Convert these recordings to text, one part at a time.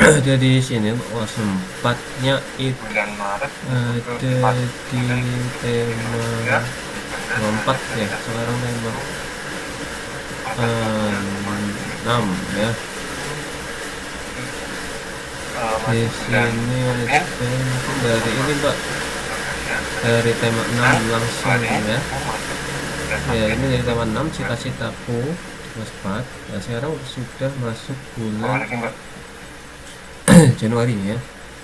ada di sini sempatnya itu bulan Maret ada di tema 4 ya, sekarang tema 6 ya. Di masuk bulan sini April ada mungkin dari ini Mbak, dari tema 6 langsung ya. bulan Ya April ini dari tema 6 cita-citaku Mas Pat. Nah sekarang sudah masuk bulan Mbak. Januari ya.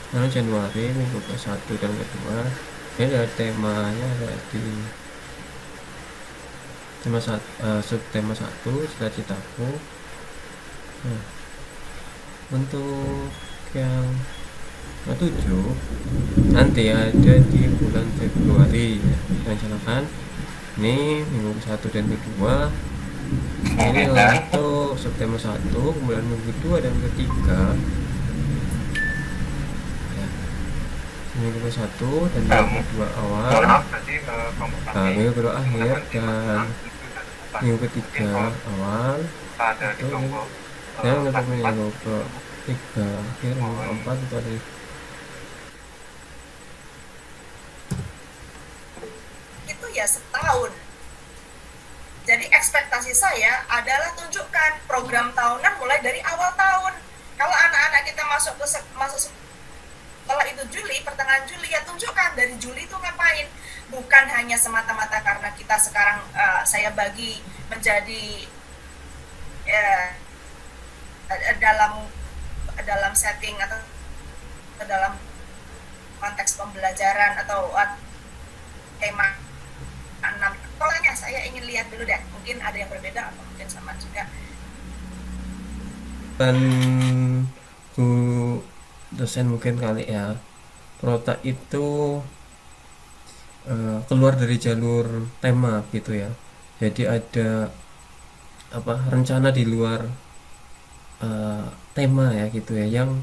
Sekarang Januari minggu ke-1 dan kedua. Ini ada temanya, ada di tema subtema 1 cita-citaku. Nah, untuk yang ke-7 nanti ada di bulan Februari ya. Rencanakan ini minggu ke-1 dan kedua ini untuk September 1, kemudian minggu kedua dan ketiga ya, minggu ke-1 dan minggu kedua awal, minggu kedua akhir dan minggu ketiga awal itu dan untuk minggu ketiga akhir, minggu keempat itu ada itu ya setahun. Jadi ekspektasi saya adalah tunjukkan program tahunan mulai dari awal tahun. Kalau anak-anak kita masuk setelah itu Juli, pertengahan Juli, ya tunjukkan dari Juli itu ngapain. Bukan hanya semata-mata karena kita sekarang saya bagi menjadi dalam setting atau dalam konteks pembelajaran atau tema 6. Polanya saya ingin lihat dulu deh, mungkin ada yang berbeda atau mungkin sama juga. dan Bu dosen mungkin kali ya, Prota itu keluar dari jalur tema gitu ya, jadi ada apa rencana di luar tema ya gitu ya yang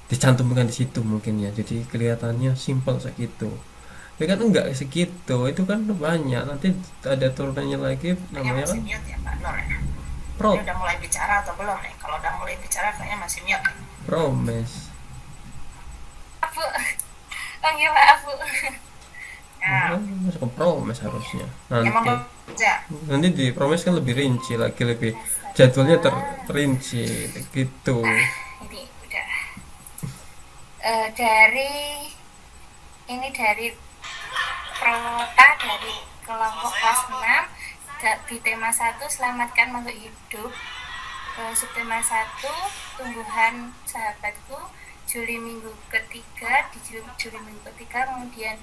dicantumkan di situ mungkin ya, jadi kelihatannya simpel segitu ya kan, enggak segitu, itu kan banyak, nanti ada turunannya lagi Kayaknya namanya masih kan mute ya Pak Nur ya. Ini pro udah mulai bicara atau belum nih? Kalau udah mulai bicara kayaknya masih mute. promes. Aku, panggil maaf Bu. Kan Ya, masuk ke promes harusnya emang nanti. aja. Nanti di promes kan lebih rinci lagi, lebih jadwalnya terperinci gitu. Ini udah dari dari Prota dari kelompok kelas 6 di tema 1 selamatkan makhluk hidup, subtema 1 tumbuhan sahabatku, Juli minggu ketiga, di Juli minggu ketiga, kemudian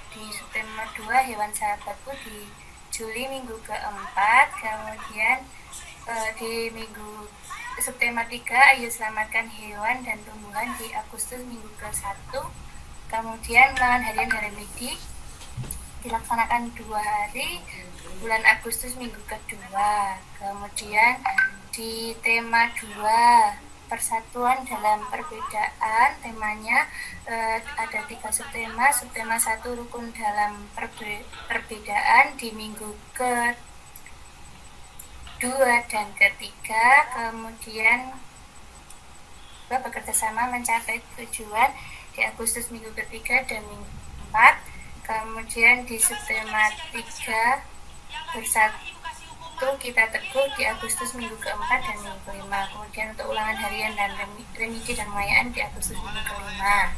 di subtema 2 hewan sahabatku di Juli minggu keempat, kemudian di minggu subtema 3 ayo selamatkan hewan dan tumbuhan di Agustus minggu ke-1, kemudian ulangan harian dari MIDI dilaksanakan 2 hari bulan Agustus minggu kedua. Kemudian di tema 2 persatuan dalam perbedaan, temanya ada 3 subtema. Subtema 1 rukun dalam perbedaan di minggu kedua dan ketiga. Kemudian bekerja sama mencapai tujuan di Agustus minggu ketiga dan minggu 4. Kemudian di subtema 3 bersatu kita teguh di Agustus minggu keempat dan minggu kelima. Kemudian untuk ulangan harian dan remedi dan pengayaan di Agustus minggu kelima.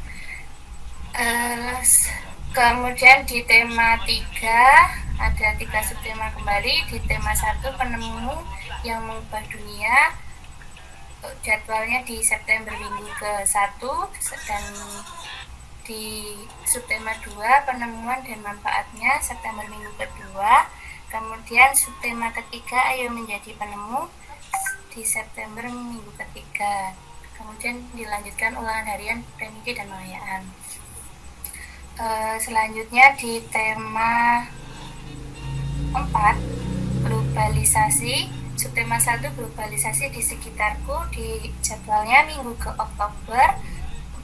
Kemudian di tema 3 ada 3 subtema kembali. Di tema 1 penemu yang mengubah dunia, jadwalnya di September minggu ke-1, dan di subtema 2 penemuan dan manfaatnya September minggu kedua. Kemudian subtema ketiga ayo menjadi penemu di September minggu ketiga. Kemudian dilanjutkan ulangan harian, remedi dan pengayaan. Selanjutnya di tema 4 globalisasi, subtema 1 globalisasi di sekitarku, di jadwalnya minggu ke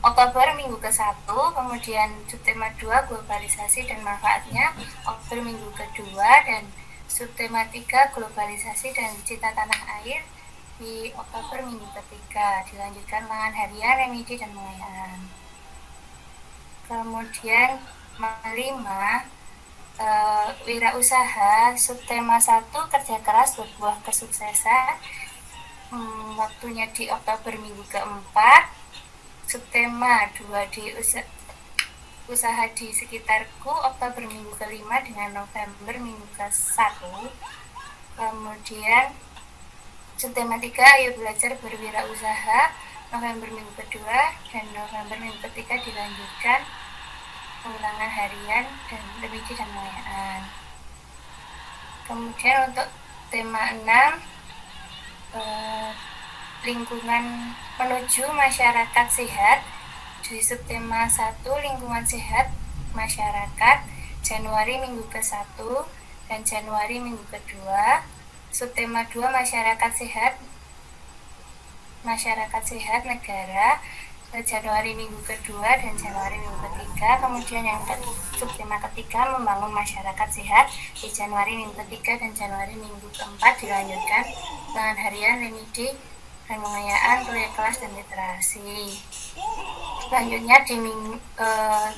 Oktober minggu ke-1, kemudian subtema 2 globalisasi dan manfaatnya Oktober minggu kedua, dan subtema 3 globalisasi dan cita tanah air di Oktober minggu ketiga, dilanjutkan dengan harian, remedi, dan pengayaan. Kemudian 5, wirausaha subtema 1 kerja keras berbuah kesuksesan. Waktunya di Oktober minggu keempat. Subtema 2 di usaha di sekitarku Oktober minggu kelima dengan November minggu ke-1. Kemudian subtema 3 ayo belajar berwirausaha November minggu kedua, dan November minggu ketiga dilanjutkan ulangan harian dan remedi dan pengayaan. Kemudian untuk tema 6 lingkungan menuju masyarakat sehat di subtema 1 lingkungan sehat masyarakat Januari minggu ke-1 dan Januari minggu kedua. Subtema 2 masyarakat sehat negara Januari minggu kedua dan Januari minggu ketiga. Kemudian yang subtema ketiga membangun masyarakat sehat di Januari minggu ketiga dan Januari minggu keempat, dilanjutkan dengan harian, remedi, dan pengayaan, proyek kelas, dan literasi. Selanjutnya di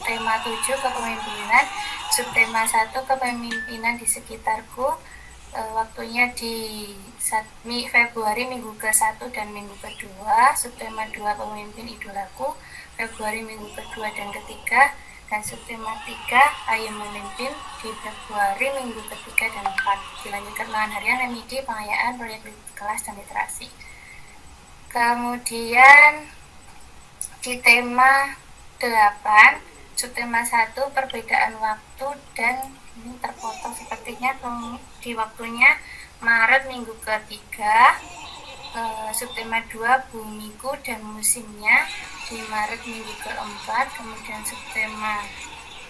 tema 7 kepemimpinan, subtema 1 kepemimpinan di sekitarku, waktunya di Februari minggu ke-1 dan minggu kedua. Subtema 2 pemimpin idolaku Februari minggu kedua dan ketiga, dan subtema 3 ayo memimpin di Februari minggu ketiga dan 4, dilanjutkan dengan harian, remedi, pengayaan, proyek kelas, dan literasi. Kemudian di tema 8 subtema 1 perbedaan waktu, dan ini terpotong sepertinya di waktunya Maret minggu ketiga. Subtema 2 bumiku dan musimnya di Maret minggu keempat. Kemudian subtema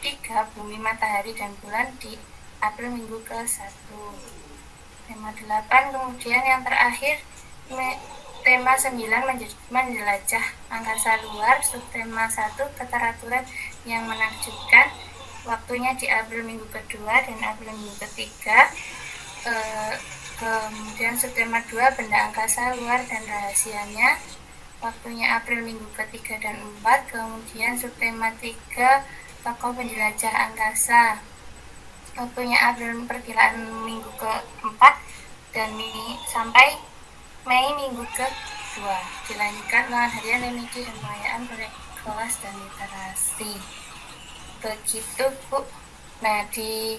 3 bumi, matahari, dan bulan di April minggu ke-1. Tema 8 kemudian yang terakhir tema 9 menjelajah angkasa luar. Subtema 1 keteraturan yang menakjubkan, waktunya di April minggu kedua dan April minggu ketiga. Kemudian subtema 2 benda angkasa luar dan rahasianya, waktunya April minggu ketiga dan 4. Kemudian subtema 3 tokoh penjelajah angkasa, waktunya April perkiraan minggu keempat dan sampai Mei minggu ke-2, dilanjutkan dengan harian, remedi, dan pengayaan, proyek kelas, dan literasi. Begitu Bu. Nah di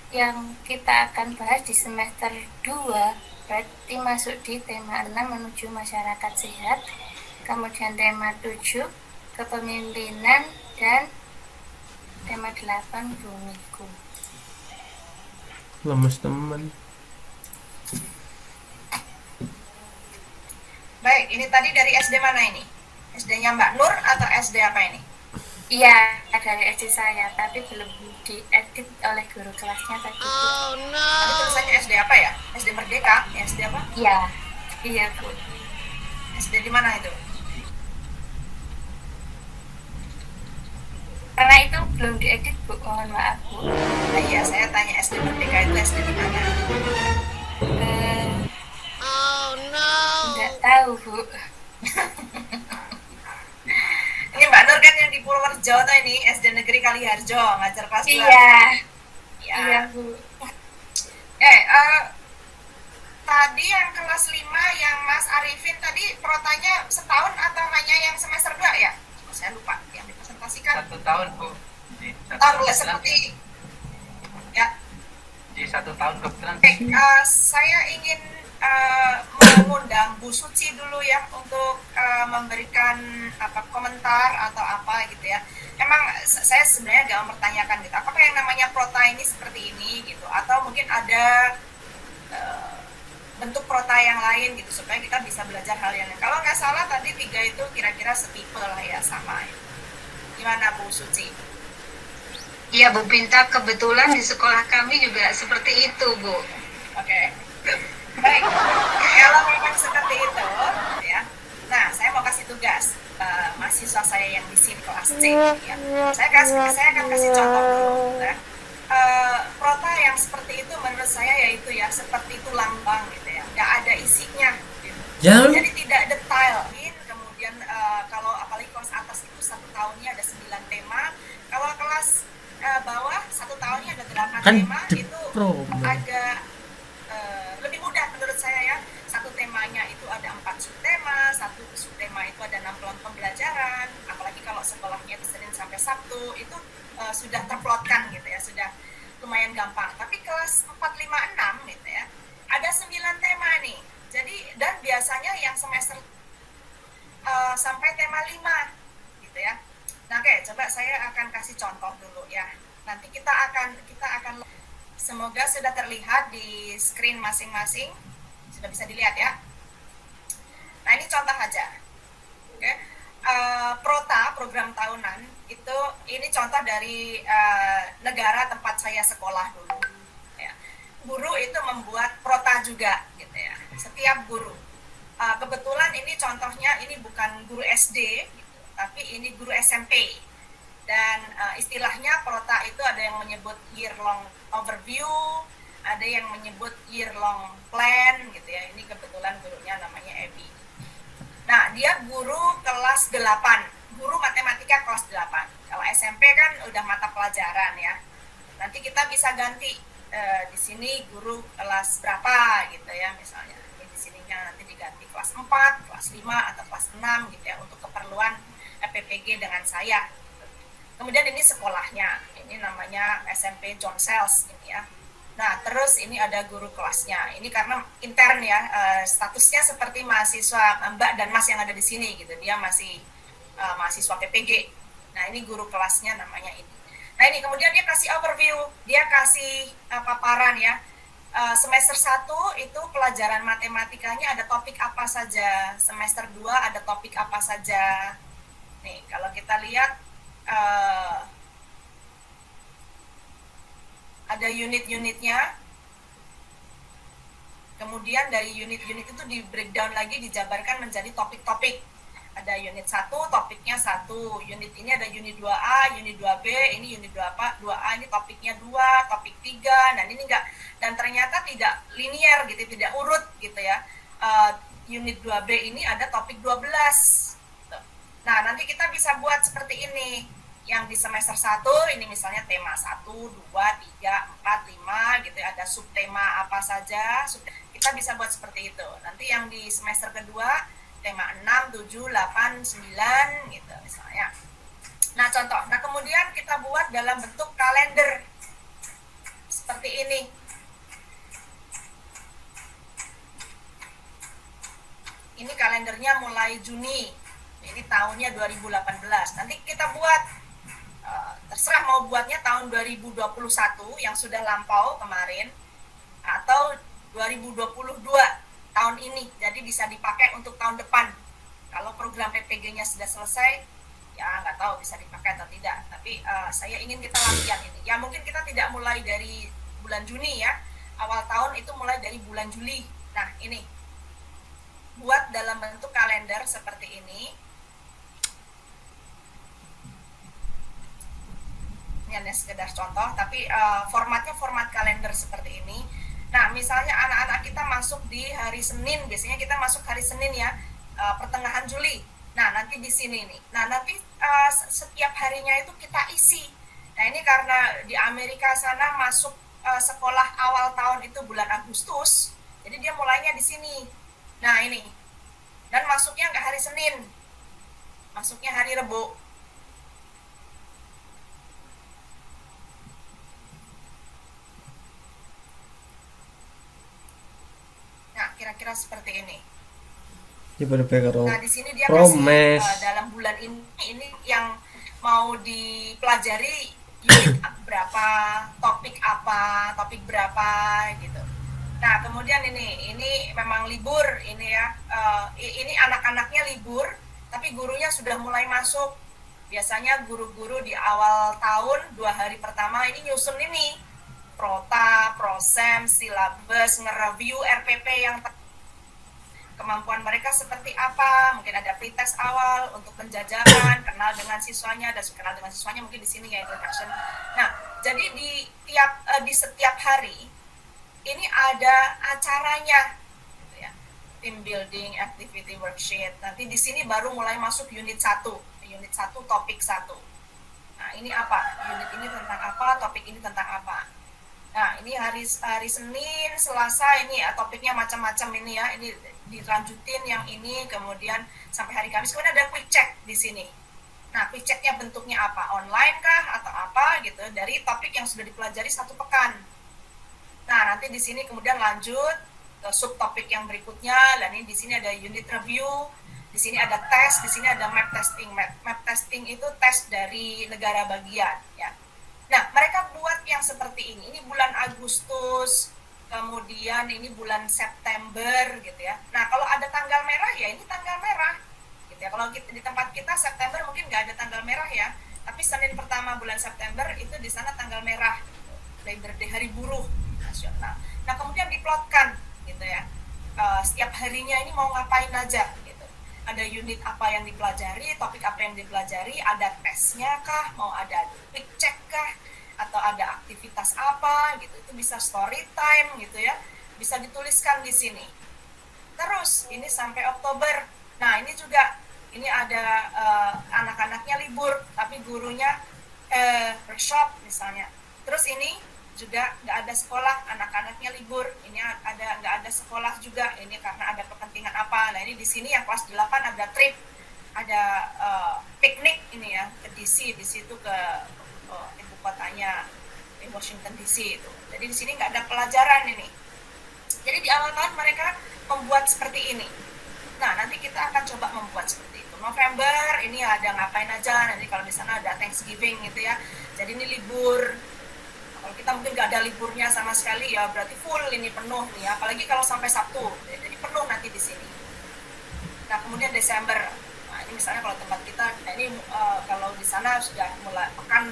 yang kita akan bahas di semester 2 berarti masuk di tema 6 menuju masyarakat sehat, kemudian tema 7 kepemimpinan, dan tema 8 bumiku. Lemes teman. Baik, ini tadi dari SD mana ini? SD-nya Mbak Nur atau SD apa ini? Iya, dari SD saya, tapi belum diedit oleh guru kelasnya tadi. Oh no. Tadi tulisannya SD apa ya? SD Merdeka? SD apa? Iya Bu. SD di mana itu? Karena itu belum diedit Bu, mohon maaf Bu. Nah iya, saya tanya SD Merdeka itu SD di mana? Oh no. Nggak tahu Bu. Ini Mbak Nur kan yang di Purworejo tuh ini, SD Negeri Kaliharjo, ngajar kelas 2. Iya Bu. Tadi yang kelas 5 yang Mas Arifin tadi protanya setahun atau hanya yang semester 2 ya? Saya lupa yang dipresentasikan. 1 tahun Bu. Seperti ya. Di 1 tahun kebetulan. Saya ingin mengundang Bu Suci dulu ya untuk memberikan komentar atau apa gitu ya. Emang saya sebenarnya agak mempertanyakan gitu, apakah yang namanya prota ini seperti ini gitu, atau mungkin ada bentuk prota yang lain gitu supaya kita bisa belajar hal yang lain. Kalau nggak salah tadi 3 itu kira-kira setipe lah ya, sama ya. Gimana Bu Suci? Iya Bu Pinta, kebetulan di sekolah kami juga seperti itu Bu. Oke. Baik, kalau memang seperti itu, ya. Nah, saya mau kasih tugas mahasiswa saya yang di sini kelas C. Ya. Saya akan kasih contoh dulu. Ya. prota yang seperti itu menurut saya yaitu ya seperti itu lambang gitu ya, nggak ada isinya gitu. Jadi tidak detail. Kemudian kalau apalagi kelas atas itu 1 tahunnya ada 9 tema, kalau kelas bawah 1 tahunnya ada 8 tema, itu agak lebih mudah menurut saya ya. Satu temanya itu ada 4 subtema, satu subtema itu ada 6 kelompok pembelajaran, apalagi kalau sekolahnya itu Senin sampai Sabtu, itu sudah terplotkan gitu ya, sudah lumayan gampang. Tapi kelas 4, 5, 6 gitu ya, ada 9 tema nih. Jadi dan biasanya yang semester sampai tema 5 gitu ya. Nah, oke, coba saya akan kasih contoh dulu ya. Nanti kita akan semoga sudah terlihat di screen masing-masing. Sudah bisa dilihat ya. Nah, ini contoh aja. Oke. Prota, program tahunan, itu ini contoh dari negara tempat saya sekolah dulu. Ya. Guru itu membuat prota juga gitu ya. Setiap guru. Kebetulan ini contohnya ini bukan guru SD gitu, tapi ini guru SMP. Dan istilahnya prota itu ada yang menyebut year long overview, ada yang menyebut year long plan gitu ya. Ini kebetulan gurunya namanya Ebi. Nah, dia guru kelas 8, guru matematika kelas 8. Kalau SMP kan udah mata pelajaran ya. Nanti kita bisa ganti di sini guru kelas berapa gitu ya misalnya. Di sininya nanti diganti kelas 4, kelas 5 atau kelas 6 gitu ya untuk keperluan PPG dengan saya. Kemudian ini sekolahnya, ini namanya SMP John Sells ini ya. Nah, terus ini ada guru kelasnya. Ini karena intern ya, statusnya seperti mahasiswa Mbak dan Mas yang ada di sini gitu. Dia masih mahasiswa PPG. Nah, ini guru kelasnya namanya ini. Nah, ini kemudian dia kasih overview, dia kasih paparan ya. Semester 1 itu pelajaran matematikanya ada topik apa saja. Semester 2 ada topik apa saja. Nih, kalau kita lihat ada unit-unitnya, kemudian dari unit-unit itu di breakdown lagi, dijabarkan menjadi topik-topik. Ada unit 1, topiknya 1, unit ini ada unit 2A, unit 2B, ini unit 2A, ini topiknya 2, topik 3, dan ini enggak, dan ternyata tidak linear gitu, tidak urut gitu ya. Unit 2B ini ada topik 12. Nah, nanti kita bisa buat seperti ini. Yang di semester 1 ini misalnya tema 1, 2, 3, 4, 5 gitu ya, ada subtema apa saja, kita bisa buat seperti itu. Nanti yang di semester kedua tema 6, 7, 8, 9 gitu misalnya. Nah, contoh. Nah, kemudian kita buat dalam bentuk kalender seperti ini. Ini kalendernya mulai Juni. Ini tahunnya 2018. Nanti kita buat terserah mau buatnya tahun 2021 yang sudah lampau kemarin atau 2022 tahun ini, jadi bisa dipakai untuk tahun depan. Kalau program PPG-nya sudah selesai, ya nggak tahu bisa dipakai atau tidak, tapi saya ingin kita latihan ini. Ya mungkin kita tidak mulai dari bulan Juni ya, awal tahun itu mulai dari bulan Juli. Nah, ini buat dalam bentuk kalender seperti ini. Ini hanya sekedar contoh, tapi formatnya format kalender seperti ini. Nah, misalnya anak-anak kita masuk di hari Senin, biasanya kita masuk hari Senin ya, pertengahan Juli. Nah, nanti di sini nih. Nah, nanti setiap harinya itu kita isi. Nah, ini karena di Amerika sana masuk sekolah awal tahun itu bulan Agustus, jadi dia mulainya di sini. Nah, ini. Dan masuknya nggak hari Senin, masuknya hari Rebo. Kira-kira seperti ini. Nah, di sini dia kasih dalam bulan ini yang mau dipelajari unit berapa, topik berapa gitu. Nah, kemudian ini memang libur ini ya. Ini anak-anaknya libur, tapi gurunya sudah mulai masuk. Biasanya guru-guru di awal tahun 2 hari pertama ini nyusun ini prota, prosem, silabus, nge-review RPP yang kemampuan mereka seperti apa, mungkin ada pretest awal untuk penjajakan, kenal dengan siswanya, dan kenal dengan siswanya mungkin di sini ya introduction. Nah, Jadi di setiap hari ini ada acaranya, gitu ya. Team building, activity worksheet. Nanti di sini baru mulai masuk unit 1 topik 1. Nah, ini apa? Unit ini tentang apa, topik ini tentang apa. Nah, ini hari Senin, Selasa ini ya, topiknya macam-macam ini ya. Ini dilanjutin yang ini, kemudian sampai hari Kamis. Kemudian ada quick check di sini. Nah, quick checknya bentuknya apa? Online kah atau apa gitu dari topik yang sudah dipelajari 1 pekan. Nah, nanti di sini kemudian lanjut ke subtopik yang berikutnya. Dan ini di sini ada unit review, di sini ada tes, di sini ada map testing. Map testing itu tes dari negara bagian ya. Nah, mereka buat yang seperti ini. Ini bulan Agustus, kemudian ini bulan September gitu ya. Nah, kalau ada tanggal merah ya ini tanggal merah gitu ya. Kalau di tempat kita September mungkin nggak ada tanggal merah ya, tapi Senin pertama bulan September itu di sana tanggal merah, Labor Day, Hari Buruh Nasional. Nah, kemudian diplotkan gitu ya. Setiap harinya ini mau ngapain aja gitu. Ada unit apa yang dipelajari, topik apa yang dipelajari, ada tesnya kah, mau ada quick check kah, atau ada aktivitas apa gitu. Itu bisa story time gitu ya, bisa dituliskan di sini. Terus ini sampai Oktober. Nah, ini juga ini ada anak-anaknya libur tapi gurunya workshop misalnya. Terus ini juga nggak ada sekolah, anak-anaknya libur, ini nggak ada sekolah juga, ini karena ada kepentingan apa. Nah, ini di sini yang kelas 8 ada trip, ada piknik ini ya ke DC, di situ ke ibu kotanya di Washington DC itu. Jadi di sini nggak ada pelajaran ini. Jadi di awal tahun mereka membuat seperti ini. Nah, nanti kita akan coba membuat seperti itu. November ini ada ngapain aja, nanti kalau di sana ada Thanksgiving gitu ya. Jadi ini libur. Kalau kita mungkin nggak ada liburnya sama sekali ya berarti full ini penuh nih ya, apalagi kalau sampai Sabtu, jadi penuh nanti di sini. Nah, kemudian Desember, nah ini misalnya kalau tempat kita, nah ini kalau di sana sudah mulai pekan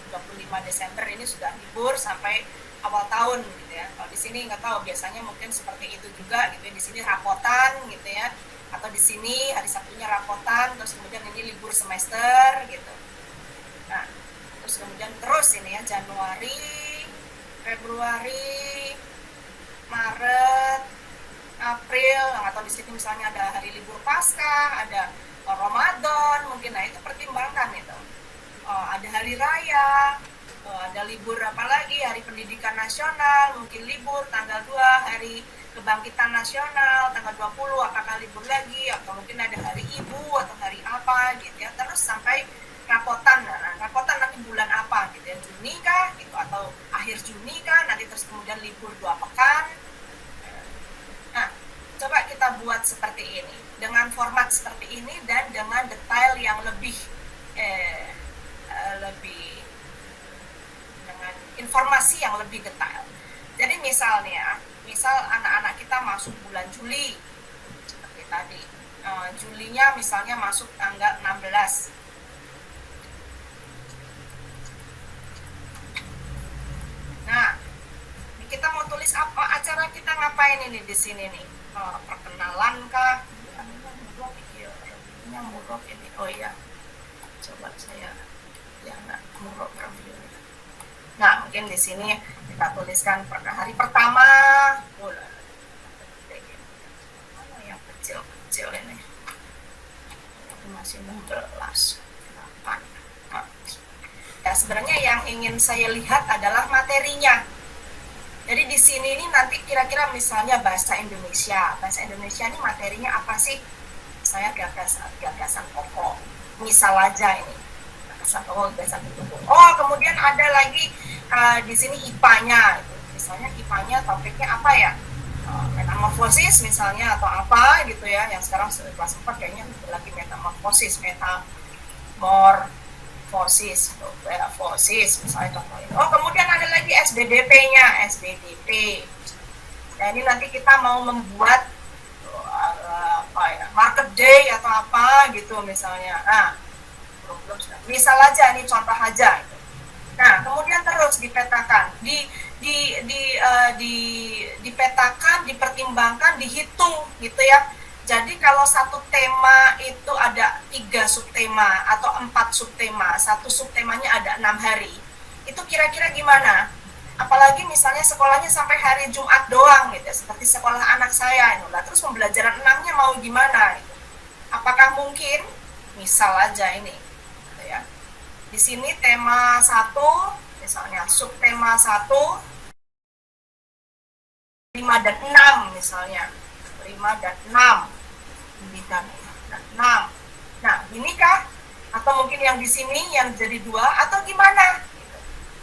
25 Desember ini sudah libur sampai awal tahun gitu ya. Kalau di sini nggak tahu, biasanya mungkin seperti itu juga gitu ya. Di sini rapotan gitu ya, atau di sini hari Sabtunya rapotan, terus kemudian ini libur semester gitu. Nah, terus kemudian terus ini ya, Januari, Februari, Maret, April, atau di sini misalnya ada hari libur Paskah, ada Ramadan mungkin, nah itu pertimbangkan itu. Ada hari raya, ada libur apa lagi, hari pendidikan nasional, mungkin libur tanggal 2, hari kebangkitan nasional, tanggal 20, apakah libur lagi, atau mungkin ada hari ibu, atau hari apa gitu ya, terus sampai rapotan. Nah, rapotan nanti bulan apa gitu ya, Juni kah gitu, atau akhir Juni kah, nanti terus kemudian libur 2 pekan. Nah, coba kita buat seperti ini dengan format seperti ini dan dengan detail yang lebih dengan informasi yang lebih detail. Jadi misal anak-anak kita masuk bulan Juli seperti tadi, Julinya misalnya masuk tanggal 16. Nah, kita mau tulis apa, acara kita ngapain ini di sini nih? Perkenalan kah? Ini murok ini. Oh iya, coba saya nggak murok reviewnya. Nah, mungkin di sini kita tuliskan hari pertama. Mana yang kecil ini? Masih 16, 8. Ya, sebenarnya yang ingin saya lihat adalah materinya. Jadi di sini ini nanti kira-kira misalnya bahasa Indonesia ini materinya apa sih? Saya gagasan pokok. Misal aja ini gagasan pokok, gagasan pokok. Oh, kemudian ada lagi di sini IPA-nya. Misalnya IPA-nya topiknya apa ya? Metamorfosis misalnya atau apa gitu ya. Yang sekarang kelas 4 kayaknya lagi metamorfosis misalnya contohnya. Oh, kemudian ada lagi SBDP-nya, SBDP. Nah, ini nanti kita mau membuat market day atau apa gitu misalnya. Nah, misal aja ini contoh aja. Nah, kemudian terus dipetakan, dipetakan, dipertimbangkan, dihitung gitu ya. Jadi kalau satu tema itu ada 3 subtema atau 4 subtema, satu subtemanya ada 6 hari, itu kira-kira gimana? Apalagi misalnya sekolahnya sampai hari Jumat doang gitu, seperti sekolah anak saya. Nah, terus pembelajaran 6-nya mau gimana? Gitu. Apakah mungkin, misal aja ini, gitu ya. Di sini tema 1, misalnya subtema 1, 5 dan 6 misalnya. 5 dan 6. 9 dan 6. Nah, ini kah? Atau mungkin yang di sini yang jadi 2 atau gimana?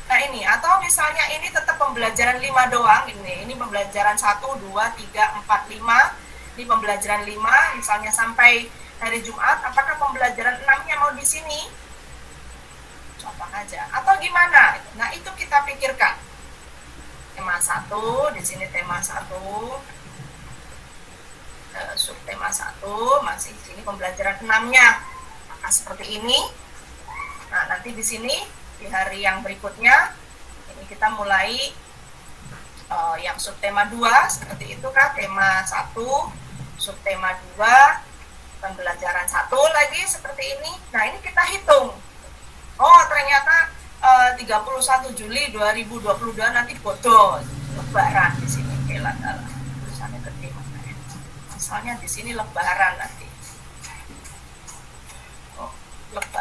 Nah ini, atau misalnya ini tetap pembelajaran 5 doang, ini pembelajaran 1, 2, 3, 4, 5, ini pembelajaran 5, misalnya sampai hari Jumat, apakah pembelajaran 6-nya mau di sini? Contoh aja, atau gimana? Nah itu kita pikirkan. Tema 1, di sini tema 1, subtema 1, masih di sini pembelajaran 6-nya. Maka seperti ini. Nah nanti di sini, di hari yang berikutnya ini kita mulai yang subtema 2 seperti itu kah, tema 1, subtema 2, pembelajaran 1 lagi seperti ini. Nah ini kita hitung, oh ternyata 31 Juli 2022 nanti bodoh lebaran di sini, tulisannya gede makanya. Misalnya di sini lebaran nanti, oh lebaran.